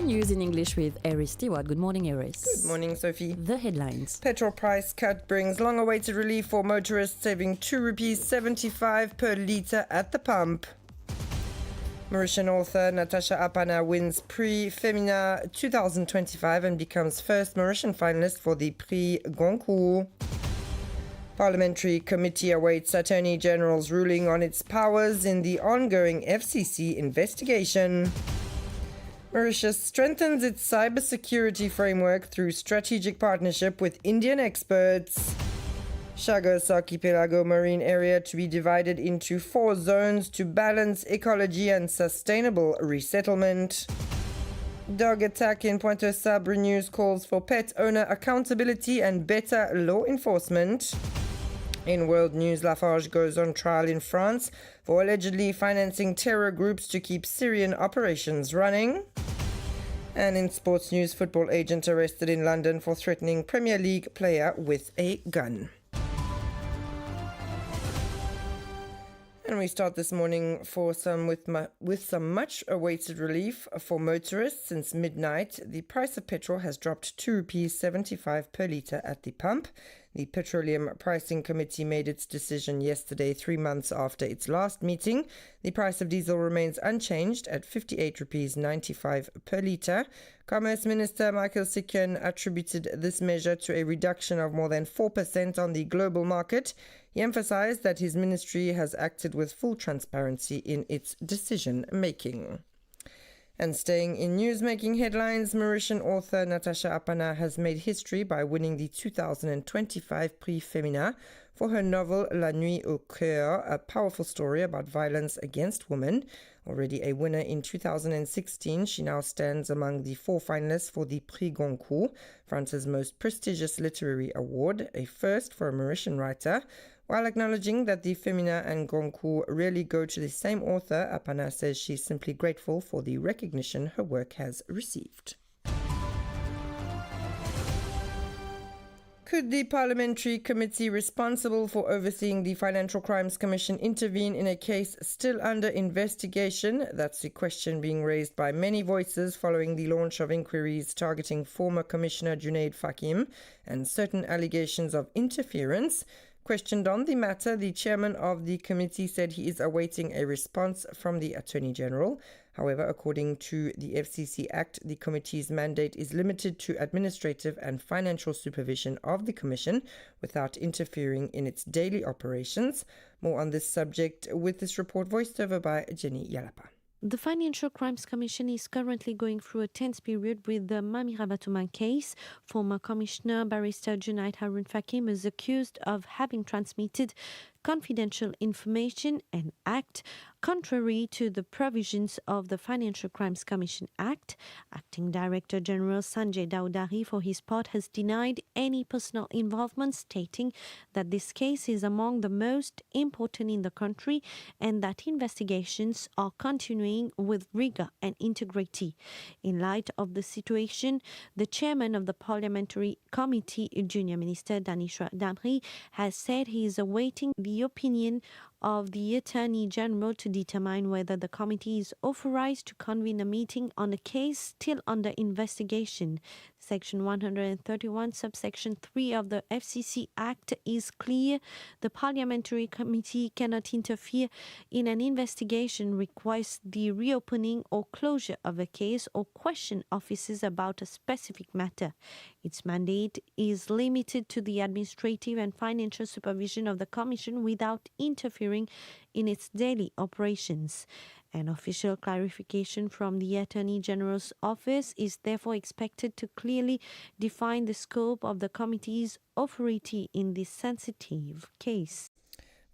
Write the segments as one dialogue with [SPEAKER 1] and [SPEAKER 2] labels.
[SPEAKER 1] News in English with Eris Stewart. Good morning, Eris.
[SPEAKER 2] Good morning, Sophie.
[SPEAKER 1] The headlines.
[SPEAKER 2] Petrol price cut brings long-awaited relief for motorists, saving ₹2.75 per litre at the pump. Mauritian author Natasha Apana wins Prix Femina 2025 and becomes first Mauritian finalist for the Prix Goncourt. Parliamentary committee awaits Attorney General's ruling on its powers in the ongoing FCC investigation. Mauritius strengthens its cybersecurity framework through strategic partnership with Indian experts. Chagos Archipelago marine area to be divided into 4 zones to balance ecology and sustainable resettlement. Dog attack in Pointe Sabre news calls for pet owner accountability and better law enforcement. In world news, Lafarge goes on trial in France for allegedly financing terror groups to keep Syrian operations running. And in sports news, football agent arrested in London for threatening Premier League player with a gun. And we start this morning with some much-awaited relief for motorists. Since midnight, the price of petrol has dropped ₹2.75 per litre at the pump. The Petroleum Pricing Committee made its decision yesterday, 3 months after its last meeting. The price of diesel remains unchanged at ₹58.95 per litre. Commerce Minister Michael Sicken attributed this measure to a reduction of more than 4% on the global market. He emphasized that his ministry has acted with full transparency in its decision-making. And staying in news-making headlines, Mauritian author Natasha Apana has made history by winning the 2025 Prix Femina for her novel La Nuit au Cœur, a powerful story about violence against women. Already a winner in 2016, she now stands among the 4 finalists for the Prix Goncourt, France's most prestigious literary award, a first for a Mauritian writer. While acknowledging that the Femina and Goncourt rarely go to the same author, Apana says she's simply grateful for the recognition her work has received. Could the parliamentary committee responsible for overseeing the Financial Crimes Commission intervene in a case still under investigation? That's the question being raised by many voices following the launch of inquiries targeting former Commissioner Junaid Fakim and certain allegations of interference. Questioned on the matter, the chairman of the committee said he is awaiting a response from the Attorney General. However, according to the FCC Act, the committee's mandate is limited to administrative and financial supervision of the Commission without interfering in its daily operations. More on this subject with this report voiced over by Jenny Yalapa.
[SPEAKER 3] The Financial Crimes Commission is currently going through a tense period with the Mamira Batouman case. Former Commissioner Barrister Junaid Harun Fakim is accused of having transmitted confidential information and act contrary to the provisions of the Financial Crimes Commission Act. Acting Director General Sanjay Dowdari, for his part, has denied any personal involvement, stating that this case is among the most important in the country and that investigations are continuing with rigor and integrity. In light of the situation, the chairman of the Parliamentary Committee, Junior Minister Danishra Damri, has said he is awaiting the opinion of the Attorney General to determine whether the committee is authorized to convene a meeting on a case still under investigation. Section 131, subsection 3 of the FCC Act is clear. The Parliamentary Committee cannot interfere in an investigation, request the reopening or closure of a case, or question officers about a specific matter. Its mandate is limited to the administrative and financial supervision of the Commission without interfering in its daily operations. An official clarification from the Attorney General's office is therefore expected to clearly define the scope of the committee's authority in this sensitive case.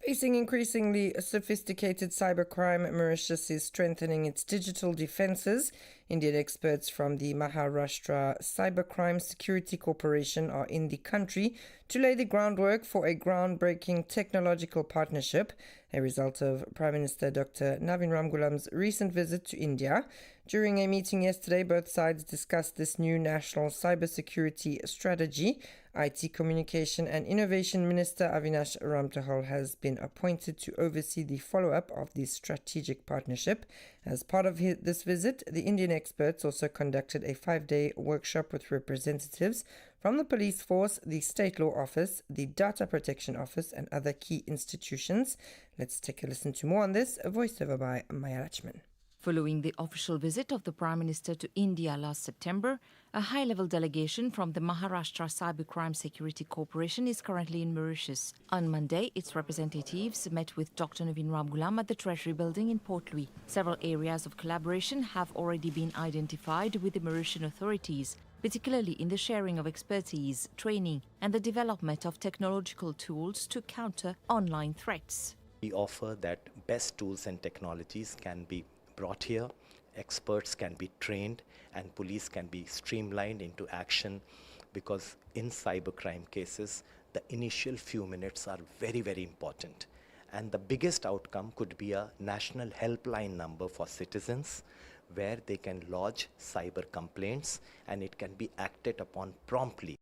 [SPEAKER 2] Facing increasingly sophisticated cybercrime, Mauritius is strengthening its digital defenses. Indian experts from the Maharashtra Cybercrime Security Corporation are in the country to lay the groundwork for a groundbreaking technological partnership, a result of Prime Minister Dr. Navin Ramgoolam's recent visit to India. During a meeting yesterday, both sides discussed this new national cybersecurity strategy. IT Communication and Innovation Minister Avinash Ramtahal has been appointed to oversee the follow-up of this strategic partnership. As part of this visit, the Indian experts also conducted a 5-day workshop with representatives from the police force, the State Law Office, the Data Protection Office, and other key institutions. Let's take a listen to more on this, a voiceover by Maya Lachman.
[SPEAKER 4] Following the official visit of the Prime Minister to India last September, a high-level delegation from the Maharashtra Cybercrime Security Corporation is currently in Mauritius. On Monday, its representatives met with Dr. Naveen Ramgoolam at the Treasury Building in Port Louis. Several areas of collaboration have already been identified with the Mauritian authorities, particularly in the sharing of expertise, training, and the development of technological tools to counter online threats.
[SPEAKER 5] We offer that best tools and technologies can be brought here, experts can be trained, and police can be streamlined into action, because in cybercrime cases, the initial few minutes are very, very important. And the biggest outcome could be a national helpline number for citizens where they can lodge cyber complaints and it can be acted upon promptly.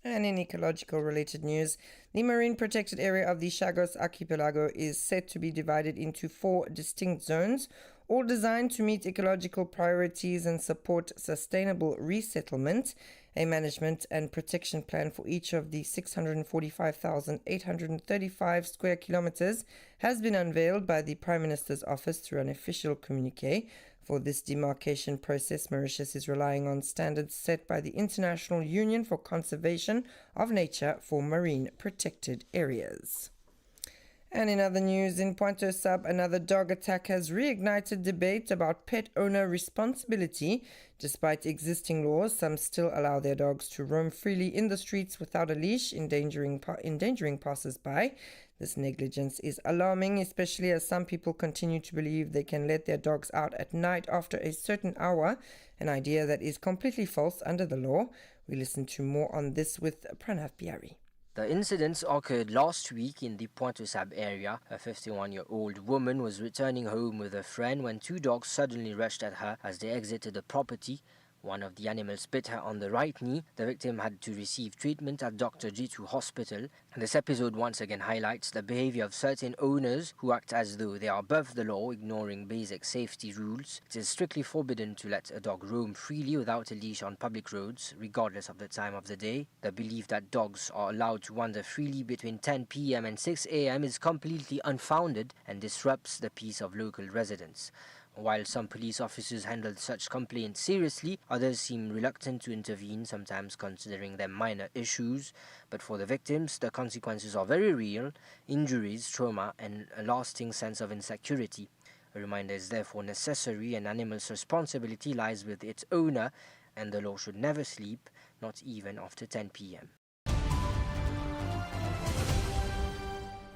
[SPEAKER 2] And in ecological related news, the marine protected area of the Chagos archipelago is set to be divided into 4 distinct zones, all designed to meet ecological priorities and support sustainable resettlement. A management and protection plan for each of the 645,835 square kilometers has been unveiled by the Prime Minister's office through an official communiqué. For this demarcation process, Mauritius is relying on standards set by the International Union for Conservation of Nature for marine protected areas. And in other news, in Pointe Sab, another dog attack has reignited debate about pet owner responsibility. Despite existing laws, some still allow their dogs to roam freely in the streets without a leash, endangering passers-by. This negligence is alarming, especially as some people continue to believe they can let their dogs out at night after a certain hour, an idea that is completely false under the law. We listen to more on this with Pranav Biari.
[SPEAKER 6] The incidents occurred last week in the Pointe Sab area. A 51-year-old woman was returning home with a friend when 2 dogs suddenly rushed at her as they exited the property. One of the animals bit her on the right knee. The victim had to receive treatment at Dr. Jitu Hospital. This episode once again highlights the behavior of certain owners who act as though they are above the law, ignoring basic safety rules. It is strictly forbidden to let a dog roam freely without a leash on public roads, regardless of the time of the day. The belief that dogs are allowed to wander freely between 10 p.m. and 6 a.m. is completely unfounded and disrupts the peace of local residents. While some police officers handled such complaints seriously, others seem reluctant to intervene, sometimes considering them minor issues. But for the victims, the consequences are very real: injuries, trauma, and a lasting sense of insecurity. A reminder is therefore necessary. An animal's responsibility lies with its owner, and the law should never sleep, not even after 10 p.m.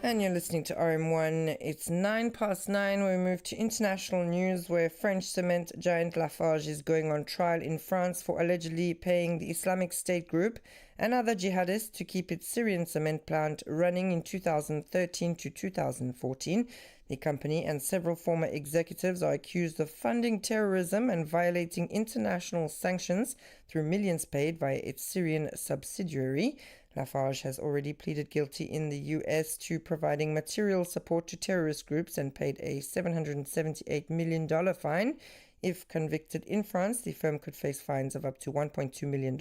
[SPEAKER 2] And you're listening to RM1. It's 9:09. We move to international news, where French cement giant Lafarge is going on trial in France for allegedly paying the Islamic State group and other jihadists to keep its Syrian cement plant running in 2013 to 2014. The company and several former executives are accused of funding terrorism and violating international sanctions through millions paid by its Syrian subsidiary. Lafarge has already pleaded guilty in the US to providing material support to terrorist groups and paid a $778 million fine. If convicted in France, the firm could face fines of up to $1.2 million,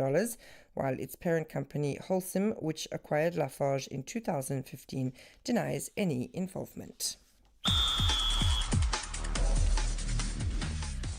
[SPEAKER 2] while its parent company, Holcim, which acquired Lafarge in 2015, denies any involvement.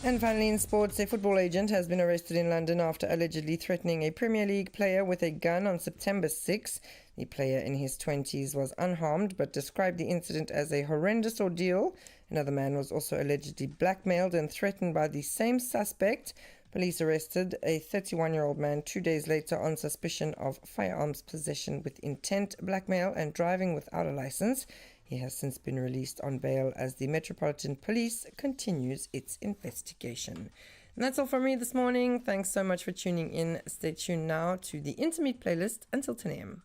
[SPEAKER 2] And finally, in sports, a football agent has been arrested in London after allegedly threatening a Premier League player with a gun on September 6. The player in his 20s was unharmed but described the incident as a horrendous ordeal. Another man was also allegedly blackmailed and threatened by the same suspect. Police arrested a 31-year-old man 2 days later on suspicion of firearms possession with intent, blackmail, and driving without a license. He has since been released on bail as the Metropolitan Police continues its investigation. And that's all from me this morning. Thanks so much for tuning in. Stay tuned now to the Intermeet playlist until 10 a.m.